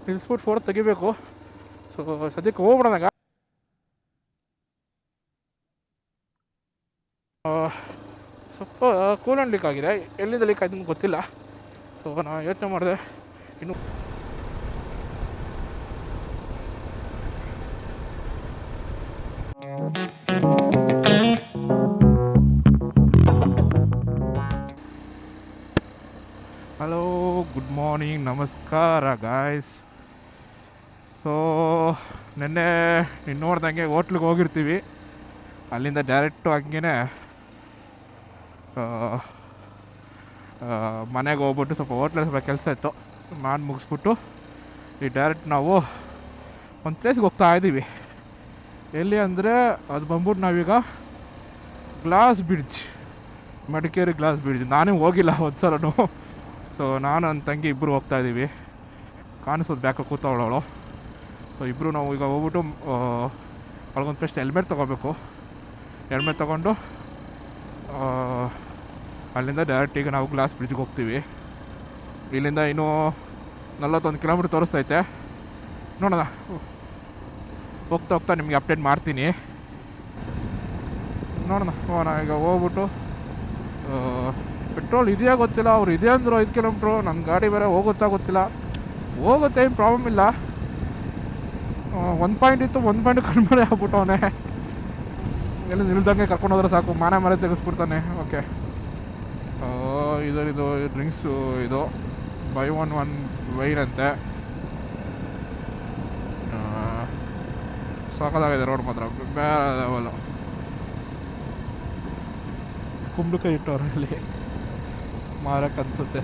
ನಿಲ್ಲಿಸ್ಬಿಟ್ಟು photo ತೆಗಿಬೇಕು. So ಸದ್ಯಕ್ಕೆ ಹೋಗ್ಬಿಡೋಣ. ಸ್ವಲ್ಪ ಕೂಲೆಂಟ್ ಲೀಕ್ ಆಗಿದೆ, ಎಲ್ಲಿಂದ ಲೀಕ್ ಆಯ್ತು ಗೊತ್ತಿಲ್ಲ. ಸೊ ನಾನು ಯೋಚನೆ ಮಾಡಿದೆ ಇನ್ನು ಹಲೋ, ಗುಡ್ ಮಾರ್ನಿಂಗ್, ನಮಸ್ಕಾರ ಗಾಯ್ಸ್. ಸೊ ನಿನ್ನೆ ನೀನು ನೋಡ್ದಂಗೆ ಹೋಟ್ಲಿಗೆ ಹೋಗಿರ್ತೀವಿ, ಅಲ್ಲಿಂದ ಡೈರೆಕ್ಟು ಹಂಗೇ ಮನೆಗೆ ಹೋಗ್ಬಿಟ್ಟು ಸ್ವಲ್ಪ ಹೋಟ್ಲಲ್ಲಿ ಸ್ವಲ್ಪ ಕೆಲಸ ಇತ್ತು, ಮಾಡಿ ಮುಗಿಸ್ಬಿಟ್ಟು ಈ ಡೈರೆಕ್ಟ್ ನಾವು ಒಂದು ಪ್ಲೇಸ್ಗೆ ಹೋಗ್ತಾ ಇದ್ದೀವಿ. ಎಲ್ಲಿ ಅಂದರೆ ಅದು ಬಂದ್ಬಿಟ್ಟು ನಾವೀಗ glass bridge, Madikeri glass bridge. ನಾನೇ ಹೋಗಿಲ್ಲ ಒಂದು ಸಲನೂ. ಸೊ ನಾನು ನನ್ನ ತಂಗಿ ಇಬ್ಬರು ಹೋಗ್ತಾಯಿದ್ದೀವಿ. ಕಾಣಿಸೋದು ಬ್ಯಾಕಲ್ಲಿ ಕೂತವಳವಳು. ಸೊ ಇಬ್ಬರು ನಾವು ಈಗ ಹೋಗ್ಬಿಟ್ಟು ಅವ್ಳಿಗೊಂದು ಫಸ್ಟ್ ಹೆಲ್ಮೆಟ್ ತೊಗೋಬೇಕು. ಹೆಲ್ಮೆಟ್ ತೊಗೊಂಡು ಅಲ್ಲಿಂದ ಡೈರೆಕ್ಟ್ ಈಗ ನಾವು ಗ್ಲಾಸ್ ಬ್ರಿಡ್ಜ್ಗೆ ಹೋಗ್ತೀವಿ. ಇಲ್ಲಿಂದ ಇನ್ನೂ 41 ಕಿಲೋಮೀಟ್ರ್ ತೋರಿಸ್ತೈತೆ. ನೋಡೋಣ, ಹೋಗ್ತಾ ಹೋಗ್ತಾ ನಿಮಗೆ ಅಪ್ಡೇಟ್ ಮಾಡ್ತೀನಿ. ನೋಡೋಣ ಈಗ ಹೋಗ್ಬಿಟ್ಟು ಪೆಟ್ರೋಲ್ ಇದೆಯಾ ಗೊತ್ತಿಲ್ಲ. ಅವ್ರು ಇದೆ ಅಂದರು 5 ಕಿಲೋಮೀಟ್ರು. ನನ್ನ ಗಾಡಿ ಬೇರೆ ಹೋಗುತ್ತಾ ಗೊತ್ತಿಲ್ಲ. ಹೋಗುತ್ತೆ, ಏನು ಪ್ರಾಬ್ಲಮ್ ಇಲ್ಲ. 1 ಪಾಯಿಂಟ್ ಇತ್ತು, 1 ಪಾಯಿಂಟ್ ಕಡಿಮೆ ಆಗ್ಬಿಟ್ಟವನೇ. ಎಲ್ಲ ನಿಲ್ದಂಗೆ ಕರ್ಕೊಂಡು ಹೋದ್ರೆ ಸಾಕು, ಮನೆ ತೆಗೆಸ್ಬಿಡ್ತಾನೆ. ಓಕೆ, ಇದು ಡ್ರಿಂಕ್ಸು, ಇದು ಬೈ ಒನ್ ವೈನ್ ಅಂತೆ. ಸಾಕಾಗಿದೆ ರೋಡ್ ಮಾತ್ರ, ಬೇರೆ ಲೆವೆಲ್ಲು. ಕುಂಬಳಕಾಯಿ ಇಟ್ಟವ್ರಲ್ಲಿ ಮಾರಕ್ಕೆ ಅನ್ಸುತ್ತೆ.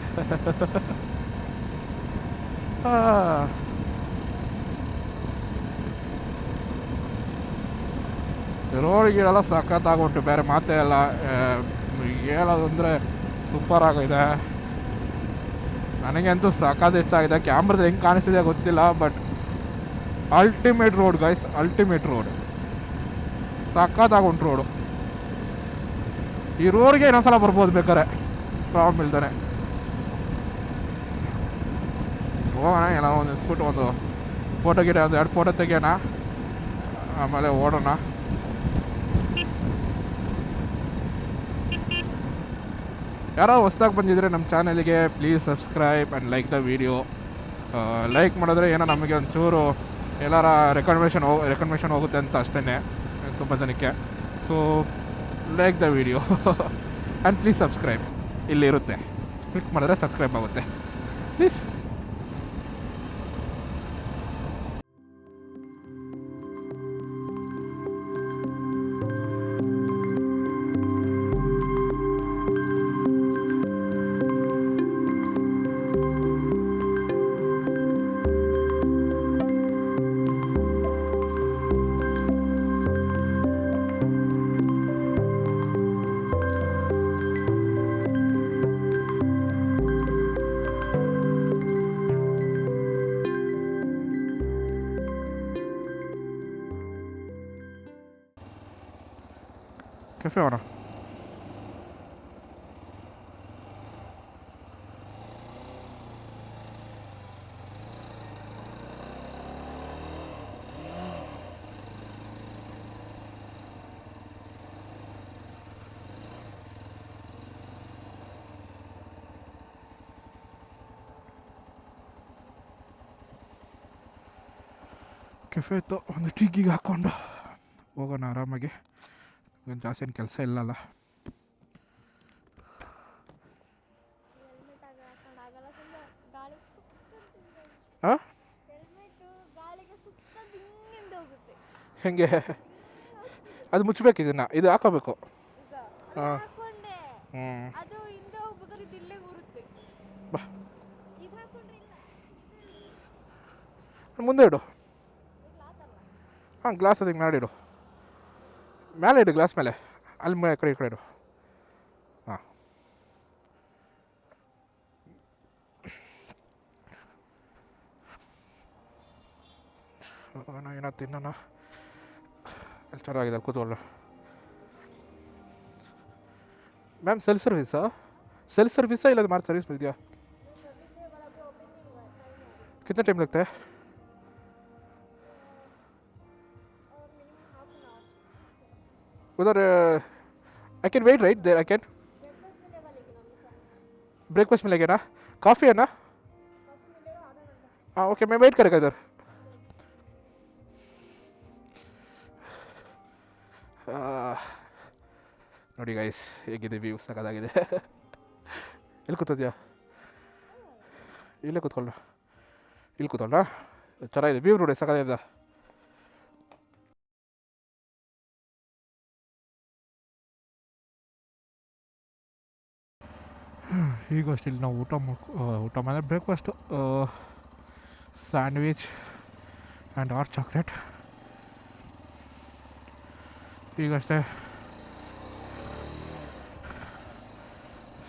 ರೋಡ್ಗಳೆಲ್ಲ ಸಖತ್ತಾಗ್ಬಿಟ್ಟು, ಬೇರೆ ಮಾತೇ ಎಲ್ಲ. ಹೇಳೋದಂದರೆ ಸೂಪರ್ ಆಗಿದೆ. ನನಗಂತೂ ಸಖತ್ ಇಷ್ಟ ಆಗಿದೆ. ಕ್ಯಾಮ್ರದಲ್ಲಿ ಹೆಂಗೆ ಕಾಣಿಸ್ತಿದೆ ಗೊತ್ತಿಲ್ಲ, but ultimate road guys, ultimate road. ಸಖತ್ತಾಗುಂಟು ರೋಡು. ಈ ರೋಡ್ಗೆ ಇನ್ನೊಂದ್ಸಲ ಬರ್ಬೋದು ಬೇಕಾರೆ, ಪ್ರಾಬ್ಲಮ್ ಇಲ್ದಾನೆ. ಹೋಗೋಣ, ಎಲ್ಲ ಒಂದು ನಿಲ್ಸ್ಬಿಟ್ಟು ಒಂದು ಫೋಟೋ ಗಿಡ, ಒಂದು 2 ಫೋಟೋ ತೆಗಿಯೋಣ, ಆಮೇಲೆ ಓಡೋಣ. ಯಾರೋ ಹೊಸ್ದಾಗಿ ಬಂದಿದ್ರೆ ನಮ್ಮ ಚಾನಲ್ಗೆ please subscribe and like the video. Like ಮಾಡಿದ್ರೆ ಏನೋ ನಮಗೆ ಒಂಚೂರು ಎಲ್ಲರ ರೆಕಮೆಂಡೇಷನ್ ಹೋಗುತ್ತೆ ಅಂತ ಅಷ್ಟೇ ತುಂಬ ಜನಕ್ಕೆ. So like the video and please subscribe. ಇಲ್ಲಿರುತ್ತೆ, ಕ್ಲಿಕ್ ಮಾಡಿದ್ರೆ ಸಬ್ಸ್ಕ್ರೈಬ್ ಆಗುತ್ತೆ ಪ್ಲೀಸ್. ಕೆಫೆ ಅವರ ಕೆಫೆ ಇತ್ತು, ಒಂದು ಟೀಗಿಗೆ ಹಾಕ್ಕೊಂಡು ಹೋಗೋಣ ಆರಾಮಾಗಿ. ಜಾಸ್ತಿ ಏನು ಕೆಲಸ ಇಲ್ಲಲ್ಲ. ಹೆಂಗೆ ಅದು ಮುಚ್ಚಬೇಕು, ಇದು ಹಾಕೋಬೇಕು. ಹಾಂ, ಬಾ ಮುಂದೆ ಇಡು. ಹಾಂ, ಗ್ಲಾಸ್ ಅದಕ್ಕೆ ಮಾಡಿಡು, ಮೇಲೆ ಇಡು, ಗ್ಲಾಸ್ ಮೇಲೆ. ಅಲ್ಲಿ ಈ ಕಡೆ ಇಡು. ಹಾಂ, ಏನೋ ತಿನ್ನೋಣ. ಅಲ್ಲಿ ಚೆನ್ನಾಗಿದೆ, ಅಲ್ಲಿ ಕೂತ್ಕೊಳ್ಳ. ಮ್ಯಾಮ್, ಸೆಲ್ಫ್ ಸರ್ವಿಸಾ? सेल्फ सर्विस है, इला सर्विस मिल गया? कितना टाइम लगता है? उधर I can wait right there, I can breakfast मिलेगा ना? कॉफ़ी है ना? हाँ ओके, मैं वेट करेगा इधर. ನೋಡಿ ಗೈಸ್, ಹೇಗಿದೆ ವ್ಯೂ? ಸಕ್ಕತ್ತಾಗಿದೆ. ಎಲ್ಲಿ ಕೂತಿದ್ಯಾ? ಇಲ್ಲೇ ಕೂತ್ಕೊಳ್ಳ. ಇಲ್ಲಿ ಕೂತ್ಕೊಳ್ಳ. ಚೆನ್ನಾಗಿದೆ ವ್ಯೂ ನೋಡಿ, ಸಕ್ಕತ್ತಾಗಿದೆ. ಈಗ ಅಷ್ಟು ಇಲ್ಲಿ ನಾವು ಊಟ ಮಾಡಿದ್ರೆ breakfast sandwich and hot chocolate. ಈಗಷ್ಟೇ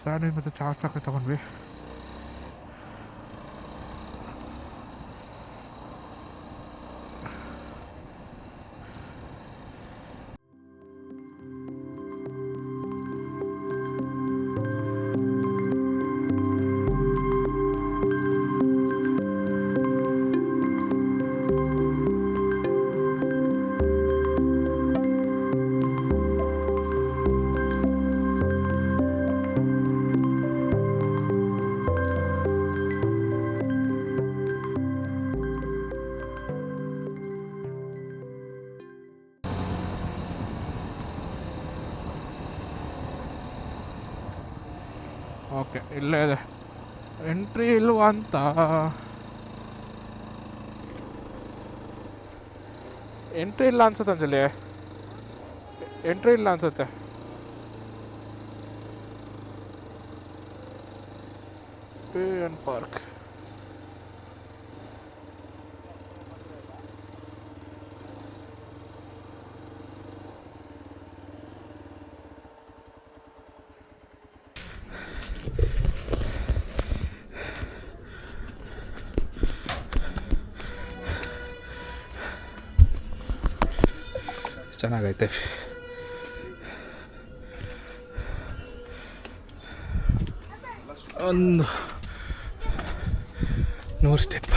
ಸ್ಯಾಂಡ್ವಿಚ್ ಮತ್ತು ಚಾಕ್ಲೇಟ್ ತೊಗೊಂಡ್ವಿ. ಓಕೆ, ಇಲ್ಲೇ ಇದೆ. ಎಂಟ್ರಿ ಇಲ್ವಾ ಅಂತ? ಎಂಟ್ರಿ ಇಲ್ಲ ಅನ್ಸುತ್ತೆ ಅಂಜಲಿ. ಎಂಟ್ರಿ ಇಲ್ಲ ಅನ್ಸುತ್ತೆ. Pay and park. ಚೆನ್ನಾಗೈತೆ. ಒಂದು 100 ಸ್ಟೆಪ್.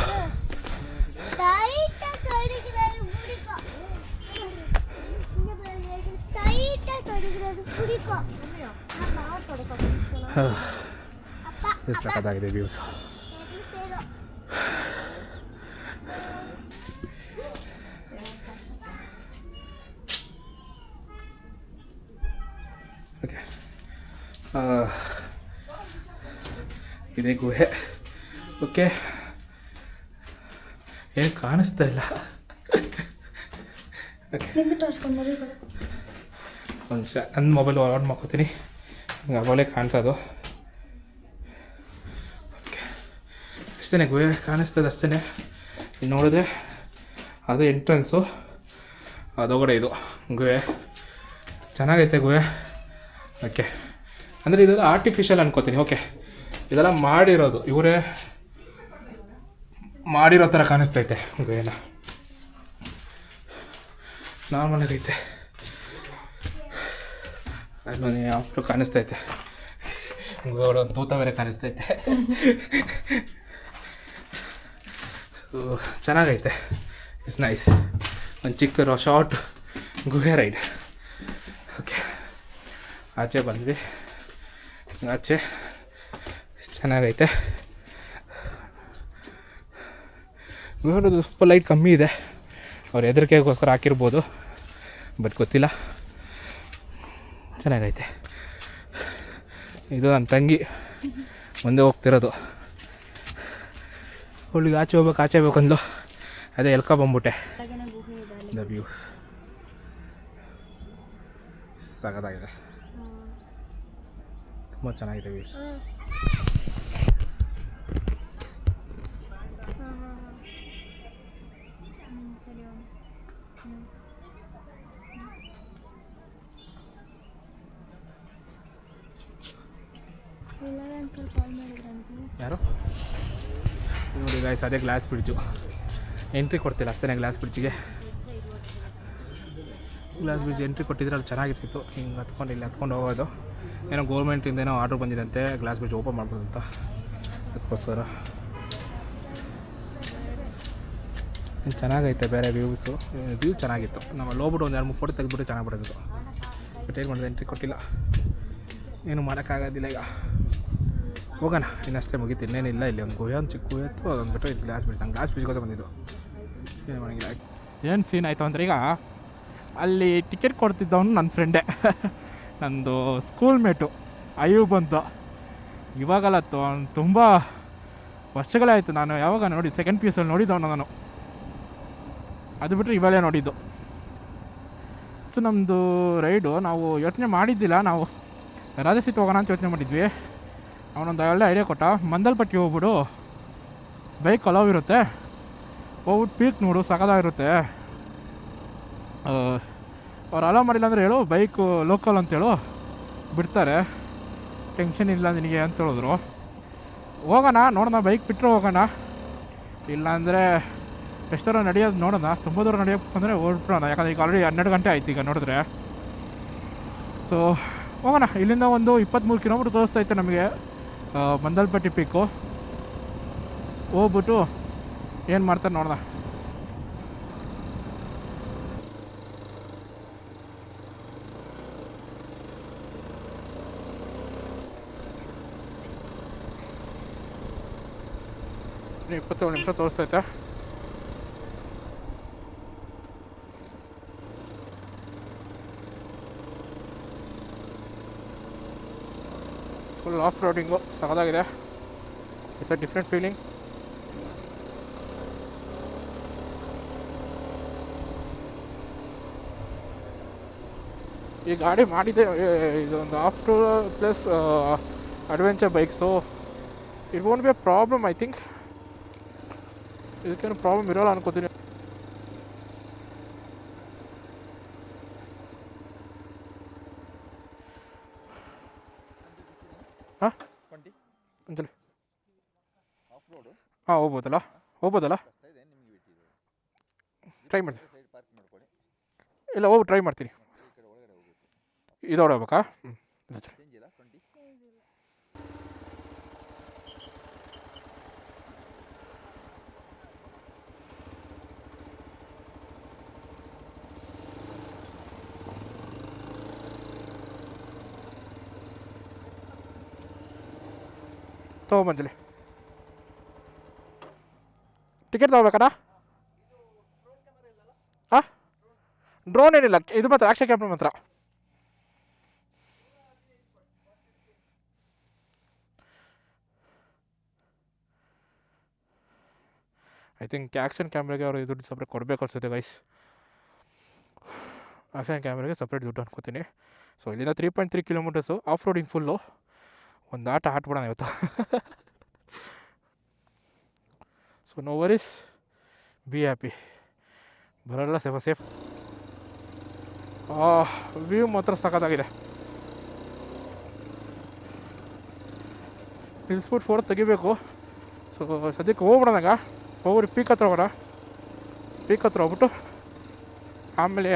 ಸಕ್ಕತ್ತಾಗಿದೆ ವ್ಯೂಸ್. ಓಕೆ, ಇದೇ ಗುಹೆ. ಓಕೆ, ಏನು ಕಾಣಿಸ್ತಾ ಇಲ್ಲ. ಓಕೆ, ಒಂದು ನಿಮಿಷ ನನ್ನ ಮೊಬೈಲ್ ಆನ್ ಮಾಡ್ಕೋತೀನಿ. ಮೊಬೈಲೇ ಕಾಣಿಸೋದು. ಓಕೆ, ಅಷ್ಟೇ ಗುಹೆ ಕಾಣಿಸ್ತದೆ ಅಷ್ಟೇ. ನೋಡಿದ್ರೆ ಅದು ಎಂಟ್ರೆನ್ಸು, ಅದೊಳಗಡೆ ಇದು ಗುಹೆ. ಚೆನ್ನಾಗೈತೆ ಗುಹೆ. ಓಕೆ, ಅಂದರೆ ಇದೆಲ್ಲ ಆರ್ಟಿಫಿಷಿಯಲ್ ಅನ್ಕೋತೀನಿ. ಓಕೆ, ಇದೆಲ್ಲ ಮಾಡಿರೋದು ಇವರೇ ಮಾಡಿರೋ ಥರ ಕಾಣಿಸ್ತೈತೆ ಗುಹೆನ. ನಾರ್ಮಲಾಗಿ ಐತೆ. ಅಲ್ಲೊಂದು ಅಷ್ಟು ಕಾಣಿಸ್ತೈತೆ ಗುಹೆ ಒಳಗೆ. ಒಂದು ತೂತ ಬೇರೆ ಕಾಣಿಸ್ತೈತೆ. ಚೆನ್ನಾಗೈತೆ. It's nice. ಒಂದು ಚಿಕ್ಕ ಶಾರ್ಟ್ ಗುಹೆ ರೈಡ್. ಓಕೆ, ಆಚೆ ಬಂದ್ವಿ. ಆಚೆ ಚೆನ್ನಾಗೈತೆ. ಗುಹೆದು ಸ್ವಲ್ಪ ಲೈಟ್ ಕಮ್ಮಿ ಇದೆ. ಅವ್ರು ಹೆದರಿಕೆಗೋಸ್ಕರ ಹಾಕಿರ್ಬೋದು, ಬಟ್ ಗೊತ್ತಿಲ್ಲ. ಚೆನ್ನಾಗೈತೆ. ಇದು ನನ್ನ ತಂಗಿ ಮುಂದೆ ಹೋಗ್ತಿರೋದು. ಅವಳಿಗೆ ಆಚೆ ಹೋಗ್ಬೇಕಂದ್ಲು, ಅದೇ ಬಂದ್ಬಿಟ್ಟೆ. ದ ವ್ಯೂಸ್ ಸಖತ್ತಾಗಿದೆ. ತುಂಬ ಚೆನ್ನಾಗಿದೆ ವ್ಯೂಸ್. ಯಾರು ನೋಡಿ ಗಾಯ್ಸ್, ಅದೇ ಗ್ಲಾಸ್ ಬ್ರಿಡ್ಜು. ಎಂಟ್ರಿ ಕೊಡ್ತಿಲ್ಲ ಅಷ್ಟೇ ಗ್ಲಾಸ್ ಬ್ರಿಡ್ಜಿಗೆ. ಗ್ಲಾಸ್ ಬ್ರಿಡ್ಜ್ ಎಂಟ್ರಿ ಕೊಟ್ಟಿದ್ರೆ ಅಲ್ಲಿ ಚೆನ್ನಾಗಿರ್ತಿತ್ತು. ಹಿಂಗೆ ಹತ್ಕೊಂಡು ಇಲ್ಲಿ ಹತ್ಕೊಂಡು ಹೋಗೋದು. ಏನೋ ಗೌರ್ಮೆಂಟಿಂದೇನೋ ಆರ್ಡ್ರ್ ಬಂದಿದಂತೆ ಗ್ಲಾಸ್ ಬ್ರಿಡ್ಜ್ ಓಪನ್ ಮಾಡ್ಬೋದು ಅಂತ, ಅದಕ್ಕೋಸ್ಕರ. ಚೆನ್ನಾಗೈತೆ ಬೇರೆ ವ್ಯೂಸು, ವ್ಯೂ ಚೆನ್ನಾಗಿತ್ತು. ನಾವು ಅಲ್ಲಿ ಹೋಗ್ಬಿಟ್ಟು ಒಂದು 2-3 ಫೋಟೋ ತೆಗೆದ್ಬಿಟ್ಟು ಚೆನ್ನಾಗಿ ಬರೋದು. ಬಟ್ ಏನು ಮಾಡಿದೆ, ಎಂಟ್ರಿ ಕೊಟ್ಟಿಲ್ಲ, ಏನು ಮಾಡೋಕ್ಕಾಗೋದಿಲ್ಲ. ಈಗ ಹೋಗೋಣ, ಇನ್ನಷ್ಟೇ ಮುಗೀತು, ಇನ್ನೇನಿಲ್ಲ. ಇಲ್ಲಿ ಒಂದು ಗುಹೆ, ಒಂದು ಚಿಕ್ಕ ಗುಹೆ ಇತ್ತು, ಅದೊಂದು ಬಿಟ್ಟು ಇದು ಗ್ಲಾಸ್ ಬ್ರಿಡ್ಜ್. ನಂಗೆ ಗ್ಲಾಸ್ ಬ್ರಿಡ್ಜ್ಗೋಸ್ಕರ ಬಂದಿದ್ದು. ಏನು ಮಾಡೋಂಗಿಲ್ಲ. ಏನು ಸೀನ್ ಆಯಿತು ಅಂದರೆ, ಈಗ ಅಲ್ಲಿ ಟಿಕೆಟ್ ಕೊಡ್ತಿದ್ದವನು ನನ್ನ ಫ್ರೆಂಡೇ, ನಂದು ಸ್ಕೂಲ್ ಮೇಟು ಅಯ್ಯೂಬ್ ಅಂತ. ಇವಾಗಲ್ಲ, ತುಂಬ ವರ್ಷಗಳೇ ಆಯಿತು. ನಾನು ಯಾವಾಗ ನೋಡಿ ಸೆಕೆಂಡ್ ಪಿ ಯು ಸಿಯಲ್ಲಿ ನೋಡಿದ್ದವನು ನಾನು. ಅದು ಬಿಟ್ಟರೆ ಇವಾಗಲೇ ನೋಡಿದ್ದು. ಸೊ ನಮ್ಮದು ರೈಡು ನಾವು ಯೋಚನೆ ಮಾಡಿದ್ದಿಲ್ಲ. ನಾವು ರಾಜಸೀಟ್ ಹೋಗೋಣ ಅಂತ ಯೋಚನೆ ಮಾಡಿದ್ವಿ. ಅವನೊಂದು ಒಳ್ಳೆ ಐಡಿಯಾ ಕೊಟ್ಟ. ಮಂದಲ್ಪಟ್ಟಿ ಹೋಗ್ಬಿಡು, ಬೈಕ್ ಅಲೋವ್ ಇರುತ್ತೆ, ಹೋಗ್ಬಿಟ್ಟು ಪೀಕ್ ನೋಡು, ಸಖತ್ತಾಗಿರುತ್ತೆ. ಅವ್ರು ಅಲೋ ಮಾಡಿಲ್ಲ ಅಂದರೆ ಹೇಳು, ಬೈಕು ಲೋಕಲ್ ಅಂತೇಳು, ಬಿಡ್ತಾರೆ, ಟೆನ್ಷನ್ ಇಲ್ಲ ನಿನಗೆ ಅಂತ ಹೇಳಿದ್ರು. ಹೋಗೋಣ, ನೋಡೋಣ, ಬೈಕ್ ಬಿಟ್ಟರೆ ಹೋಗೋಣ, ಇಲ್ಲಾಂದರೆ ಎಷ್ಟು ದೂರ ನಡೆಯೋದು ನೋಡೋಣ. ತುಂಬ ದೂರ ನಡೆಯೋಕ್ಕೆ ಅಂದರೆ ಹೊರಟ್ಬಿಡೋಣ, ಯಾಕಂದರೆ ಈಗ ಆಲ್ರೆಡಿ 12 ಗಂಟೆ ಆಯ್ತು ಈಗ ನೋಡಿದ್ರೆ. ಸೊ ಹೋಗೋಣ. ಇಲ್ಲಿಂದ ಒಂದು 23 ಕಿಲೋಮೀಟ್ರ್ ತೋರಿಸ್ತೈತೆ ನಮಗೆ ಮಂದಲ್ಪಟ್ಟಿ ಪೀಕು. ಹೋಗ್ಬಿಟ್ಟು ಏನು ಮಾಡ್ತಾರೆ ನೋಡೋಣ. ಇನ್ನು 27 ನಿಮಿಷ ತೋರಿಸ್ತೈತೆ. ಫುಲ್ ಆಫ್ ರೋಡಿಂಗು ಸಖತ್ತಾಗಿದೆ. It's a different feeling. ಈ ಗಾಡಿ ಮಾಡಿದೆ, ಇದೊಂದು off two plus adventure bike. So it won't be a problem. I think ಇದಕ್ಕೇನು ಪ್ರಾಬ್ಲಮ್ ಇರೋಲ್ಲ ಅನ್ಕೋತೀನಿ. ಹಾಂ ಅಂಜಲಿ ಹಾಂ ಹೋಗ್ಬೋದಲ್ಲ ಟ್ರೈ ಮಾಡ್ತೀನಿ. ಇಲ್ಲ ಹೋಗಿ ಟ್ರೈ ಮಾಡ್ತೀನಿ. ಇದೊಡೆ ಹೋಗ್ಬೇಕಾ? ತೊಗೊಂಬಂಜಲಿ. ಟಿಕೆಟ್ ತೊಗೋಬೇಕಣ್ಣ? ಹಾಂ, ಡ್ರೋನ್ ಏನಿಲ್ಲ, ಇದು ಮಾತ್ರ ಆಕ್ಷನ್ ಕ್ಯಾಮ್ರಾ ಮಾತ್ರ. ಐ ಥಿಂಕ್ ಆ್ಯಕ್ಷನ್ ಕ್ಯಾಮ್ರಾಗೆ ಅವರು ದುಡ್ಡು ಸಪ್ರೇಟ್ ಕೊಡಬೇಕು ಅನಿಸುತ್ತೆ ಗೈಸ್. ಆ್ಯಕ್ಷನ್ ಕ್ಯಾಮ್ರಾಗೆ ಸಪ್ರೇಟ್ ದುಡ್ಡು ಅನ್ಕೋತೀನಿ. ಸೊ ಇಲ್ಲಿಂದ 3.3 ಕಿಲೋಮೀಟರ್ಸು ಆಫ್ ರೋಡಿಂಗ್ ಫುಲ್ಲು. ಒಂದು ಆಟ ಆಡ್ಬಿಡೋಣ ಇವತ್ತು. So no worries, be happy. ಬರೋಲ್ಲ ಸೇಫ್. ವ್ಯೂ ಮಾತ್ರ ಸಖತ್ತಾಗಿದೆ. ನಿಲ್ಸ್ಬಿಟ್ಟು ಫೋಟೋ ತೆಗಿಬೇಕು. ಸೊ ಸದ್ಯಕ್ಕೆ ಹೋಗ್ಬಿಡೋಣಾಗ, ಹೋಗ್ರಿ ಪೀಕ್ ಹತ್ರ ಹೋಗೋಣ. ಪೀಕ್ ಹತ್ರ ಹೋಗ್ಬಿಟ್ಟು ಆಮೇಲೆ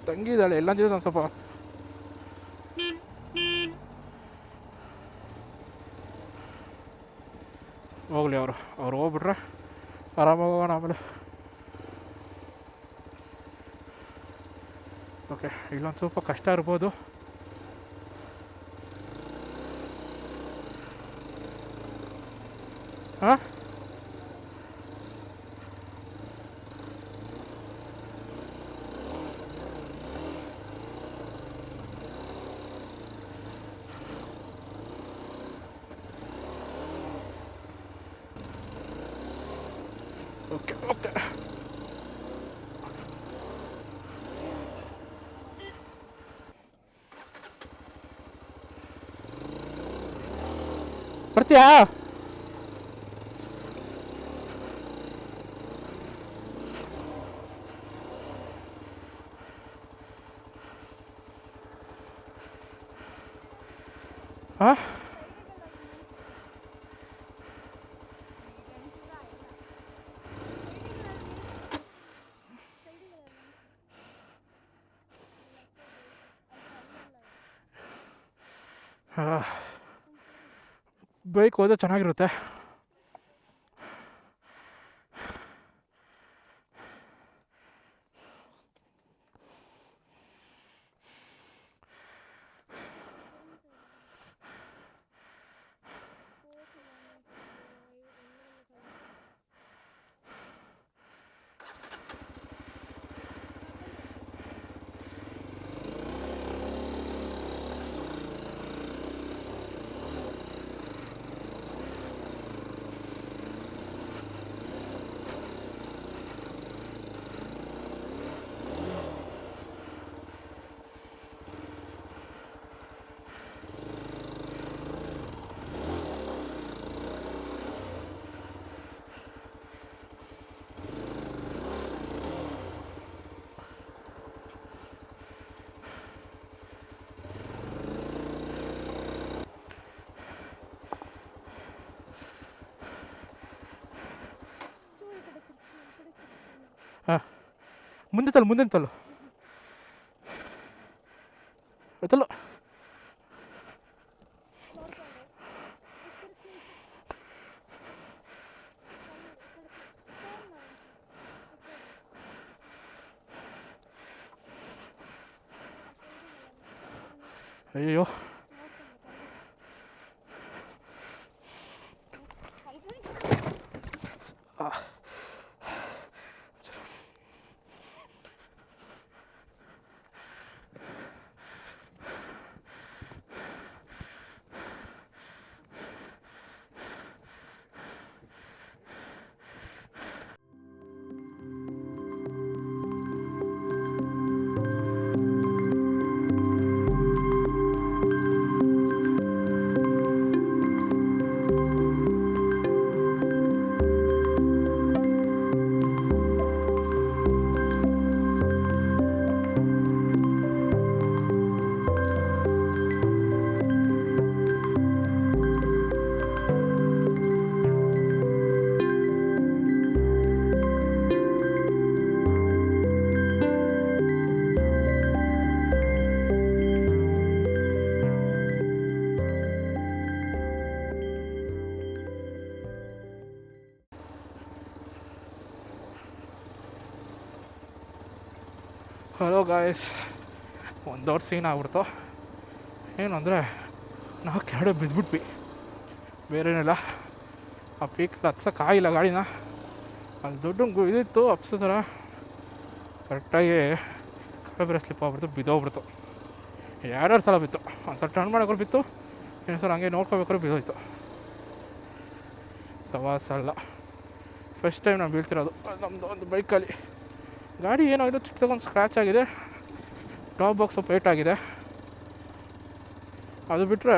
ತಂಗಿದ್ದಾಳೆ ಎಲ್ಲ ಜೊತೆ ನಾನು ಸ್ವಲ್ಪ ಹೋಗಲಿ. ಅವ್ರು ಹೋಗ್ಬಿಟ್ರೆ ಆರಾಮಾಗಿ ಹೋಗೋಣ ಆಮೇಲೆ. ಓಕೆ, ಇಲ್ಲೊಂದು ಸ್ವಲ್ಪ ಕಷ್ಟ ಇರ್ಬೋದು. ಹಾಂ, ಓಕೆ ಬರ್ತೀಯಾ? ಹಾಂ ಬೈಕ್ ಹೋದ್ರೆ ಚೆನ್ನಾಗಿರುತ್ತೆ. ಹಾಂ ಮುಂದೆ ತಲ್ಲು ಅಯ್ಯೋ ಹಲೋ ಗಾಯ್ಸ್, ಒಂದು ದೊಡ್ಡ ಸೀನ್ ಆಗ್ಬಿಡ್ತು. ಏನು ಅಂದರೆ ನಾವು ಕೆಳಗಡೆ ಬಿದ್ದುಬಿಟ್ವಿ, ಬೇರೇನಿಲ್ಲ. ಆ ಪೀಕಲ್ಲಿ ಹತ್ಸೋಕ್ಕಾಗಿಲ್ಲ ಗಾಡಿನ. ಅಲ್ಲಿ ದೊಡ್ಡ ಇದಿತ್ತು ಅಪ್ಸೋ ಥರ, ಕರೆಕ್ಟಾಗಿ ಕಾಲು ಬೇರೆ ಸ್ಲಿಪ್ ಆಗ್ಬಿಡ್ತು, ಬಿದ್ದೋಗ್ಬಿಡ್ತು. ಎರಡೆರಡು ಸಲ ಬಿತ್ತು. ಒಂದು ಸಲ ಟರ್ನ್ ಮಾಡೋಕ್ರು ಬಿತ್ತು, ಇನ್ನೊಂದು ಸಲ ಹಂಗೆ ನೋಡ್ಕೋಬೇಕಾದ್ರೂ ಬಿದ್ದೋಯ್ತು. ಸವಾಸಲ್ಲ, ಫಸ್ಟ್ ಟೈಮ್ ನಾನು ಬೀಳ್ತಿರೋದು ನಮ್ಮದು ಒಂದು ಬೈಕಲ್ಲಿ. ಗಾಡಿ ಏನಾಗಿದೆ, ಚಿಕ್ಕದೊಂದು ಸ್ಕ್ರ್ಯಾಚ್ ಆಗಿದೆ, ಟಾಪ್ ಬಾಕ್ಸ್ ಸ್ವಲ್ಪ ಏಟ್ ಆಗಿದೆ. ಅದು ಬಿಟ್ಟರೆ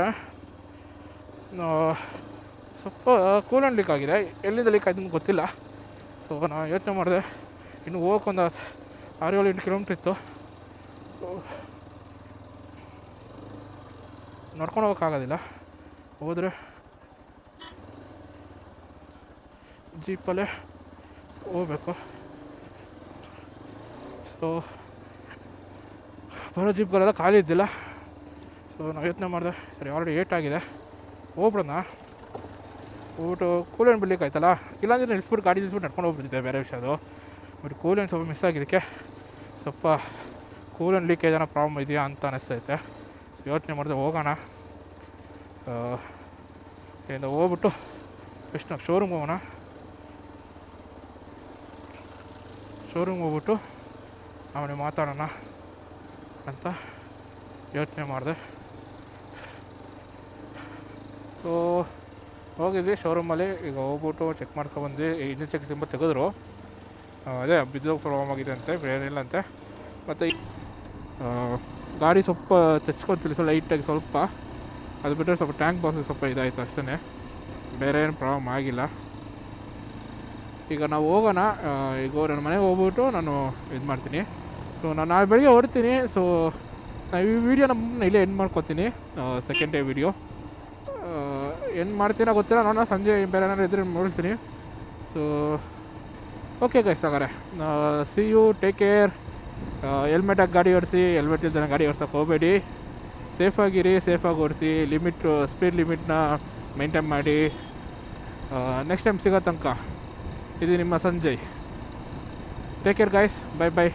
ಸ್ವಲ್ಪ ಕೂಲೆಂಟ್ ಲೀಕ್ ಆಗಿದೆ. ಎಲ್ಲಿಂದ ಲೀಕ್ ಆಯ್ತು ಅಂತ ಗೊತ್ತಿಲ್ಲ. ಸೊ ನಾನು ಯೋಚನೆ ಮಾಡಿದೆ, ಇನ್ನು ಹೋಗೋಕ್ಕೊಂದು 6-7 ಕಿಲೋಮೀಟ್ರ್ ಇತ್ತು. ನಡ್ಕೊಂಡು ಹೋಗೋಕ್ಕಾಗೋದಿಲ್ಲ, ಹೋದರೆ ಜೀಪಲ್ಲೇ ಹೋಗ್ಬೇಕು. ಸೊ ಬರೋ ಜೀಪ್ಗಳೆಲ್ಲ ಖಾಲಿ ಇದ್ದಿಲ್ಲ. ಸೊ ನಾವು ಯೋಚನೆ ಮಾಡಿದೆ, ಸರಿ ಆಲ್ರೆಡಿ 8 ಆಗಿದೆ, ಹೋಗ್ಬಿಡೋಣ. ಹೋಗ್ಬಿಟ್ಟು ಕೂಲೆಂಟ್ ಬಿಡ್ಲಿಕ್ಕೆ ಆಯ್ತಲ್ಲ, ಇಲ್ಲಾಂದರೆ ನಿಲ್ಲಿಸ್ಬಿಟ್ಟು ಗಾಡಿ ನಿಲ್ಲಿಸ್ಬಿಟ್ಟು ನಡ್ಕೊಂಡು ಹೋಗ್ಬಿಡ್ತಿದ್ದೆ, ಬೇರೆ ವಿಷಯ ಅದು. ಬಟ್ ಕೂಲೆಂಟ್ ಸ್ವಲ್ಪ ಮಿಸ್ ಆಗಿದ್ದಕ್ಕೆ ಸ್ವಲ್ಪ ಕೂಲೆಂಟ್ ಲೀಕೇಜ್ ಏನೋ ಪ್ರಾಬ್ಲಮ್ ಇದೆಯಾ ಅಂತ ಅನಿಸ್ತೈತೆ. ಸೊ ಯೋಚನೆ ಮಾಡಿದೆ ಹೋಗೋಣ. ಇಲ್ಲಿಂದ ಹೋಗ್ಬಿಟ್ಟು ಫಸ್ಟ್ ನಾವು ಶೋರೂಮ್ಗೆ ಹೋಗೋಣ. ಶೋರೂಮ್ಗೆ ಹೋಗ್ಬಿಟ್ಟು ಅವನಿಗೆ ಮಾತಾಡೋಣ ಅಂತ ಯೋಚನೆ ಮಾಡಿದೆ. ಸೊ ಹೋಗಿದ್ವಿ ಶೋರೂಮಲ್ಲಿ. ಈಗ ಹೋಗ್ಬಿಟ್ಟು ಚೆಕ್ ಮಾಡ್ಕೊಬಂದ್ವಿ. ಇಂಜಿನ್ ಚೆಕ್ ಸಿಂಬಲ್ ತೆಗೆದ್ರು. ಅದೇ ಬಿದ್ದೋಗಿ ಪ್ರಾಬ್ಲಮ್ ಆಗಿದೆ ಅಂತೆ, ಬೇರೇನಿಲ್ಲ ಅಂತೆ. ಮತ್ತು ಗಾಡಿ ಸ್ವಲ್ಪ ಚಚ್ಕೊತಿಲ್ಲ, ಸ್ವಲ್ಪ ಲೈಟಾಗಿ ಸ್ವಲ್ಪ. ಅದು ಬಿಟ್ಟರೆ ಸ್ವಲ್ಪ ಟ್ಯಾಂಕ್ ಬಾಕ್ಸ್ ಸ್ವಲ್ಪ ಇದಾಯಿತು ಅಷ್ಟೇ, ಬೇರೆ ಏನು ಪ್ರಾಬ್ಲಮ್ ಆಗಿಲ್ಲ. ಈಗ ನಾವು ಹೋಗೋಣ. ಈಗ ನನ್ನ ಮನೆಗೆ ಹೋಗ್ಬಿಟ್ಟು ನಾನು ಇದು ಮಾಡ್ತೀನಿ. ಸೊ ನಾನು ನಾಳೆ ಬೆಳಿಗ್ಗೆ ಹೊರಡ್ತೀನಿ. ಸೊ ನಾವು ಈ ವಿಡಿಯೋನ ಇಲ್ಲೇ ಎಂಡ್ ಮಾಡ್ಕೊತೀನಿ, ಸೆಕೆಂಡ್ ಡೇ ವಿಡಿಯೋ. ಏನು ಮಾಡ್ತೀನೋ ಗೊತ್ತಿಲ್ಲ, ನೋಡೋಣ ಸಂಜೆ ಬೇರೆ ಏನಾದ್ರು ಇದ್ರೆ ನೋಡ್ತೀನಿ. ಸೊ ಓಕೆ ಗೈಸ್, ಹಾಗಾದ್ರೆ ಸಿ ಯು, ಟೇಕ್ ಕೇರ್. ಹೆಲ್ಮೆಟಾಗಿ ಗಾಡಿ ಓಡಿಸಿ, ಹೆಲ್ಮೆಟ್ ಇಲ್ದೇ ಗಾಡಿ ಓಡ್ಸೋಕೆ ಹೋಗಬೇಡಿ. ಸೇಫಾಗಿರಿ, ಸೇಫಾಗಿ ಓಡಿಸಿ, ಸ್ಪೀಡ್ ಲಿಮಿಟ್ನ ಮೇಂಟೈನ್ ಮಾಡಿ. ನೆಕ್ಸ್ಟ್ ಟೈಮ್ ಸಿಗೋ ತನಕ ಇದು ನಿಮ್ಮ Sanjay. Take care guys, bye bye.